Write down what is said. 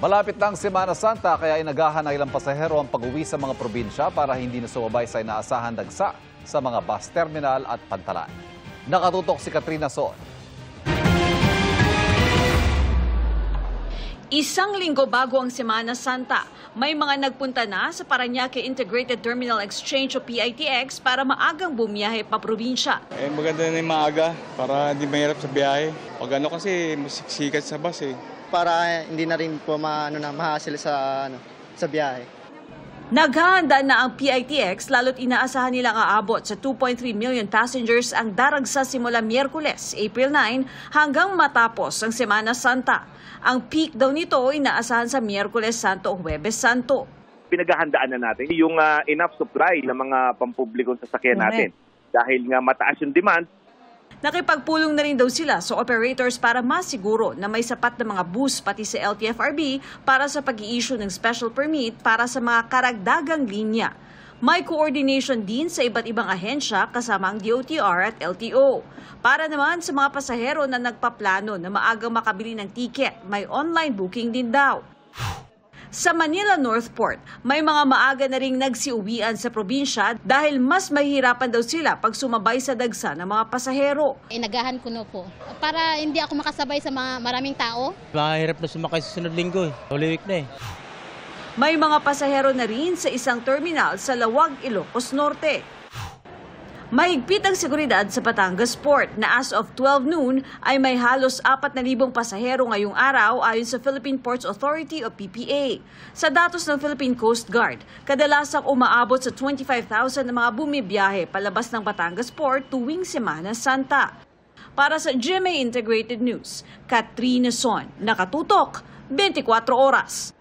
Malapit ng Semana Santa kaya inagahan ng ilang pasahero ang pag-uwi sa mga probinsya para hindi na sumabay sa inaasahan dagsa sa mga bus terminal at pantalan. Nakatutok si Katrina Son. Isang linggo bago ang Semana Santa, may mga nagpunta na sa Parañaque Integrated Terminal Exchange o PITX para maagang bumiyahe pa probinsya. Maganda na yung maaga para hindi mahirap sa biyahe. Pag kasi masiksikat sa bus para hindi na rin po mahasil sa biyahe. Naghahanda na ang PITX lalo't inaasahan nilang aabot sa 2.3 million passengers ang daragsa simula Miyerkules, April 9 hanggang matapos ang Semana Santa. Ang peak daw nito inaasahan sa Miyerkules Santo o Huwebes Santo. Pinaghahandaan na natin yung enough supply ng mga pampublikong sasakyan natin. Dahil nga mataas yung demand. Nakipagpulong na rin daw sila sa operators para masiguro na may sapat na mga bus pati sa LTFRB para sa pag-i-issue ng special permit para sa mga karagdagang linya. May coordination din sa iba't ibang ahensya kasama ang DOTR at LTO. Para naman sa mga pasahero na nagpaplano na maagang makabili ng tiket, may online booking din daw. Sa Manila Northport, may mga maaga na ring nagsiuwian sa probinsya dahil mas mahihirapan daw sila pag sumabay sa dagsa ng mga pasahero. Inagahan ko na po para hindi ako makasabay sa mga maraming tao. Mahirap na sumakay sa sunod linggo Holy Week na May mga pasahero na rin sa isang terminal sa Lawag, Ilocos Norte. Mahigpit ang seguridad sa Batangas Port na as of 12 noon ay may halos 4,000 pasahero ngayong araw ayon sa Philippine Ports Authority o PPA. Sa datos ng Philippine Coast Guard, kadalasang umaabot sa 25,000 na mga bumibiyahe palabas ng Batangas Port tuwing Semana Santa. Para sa GMA Integrated News, Katrina Son, nakatutok, 24 oras.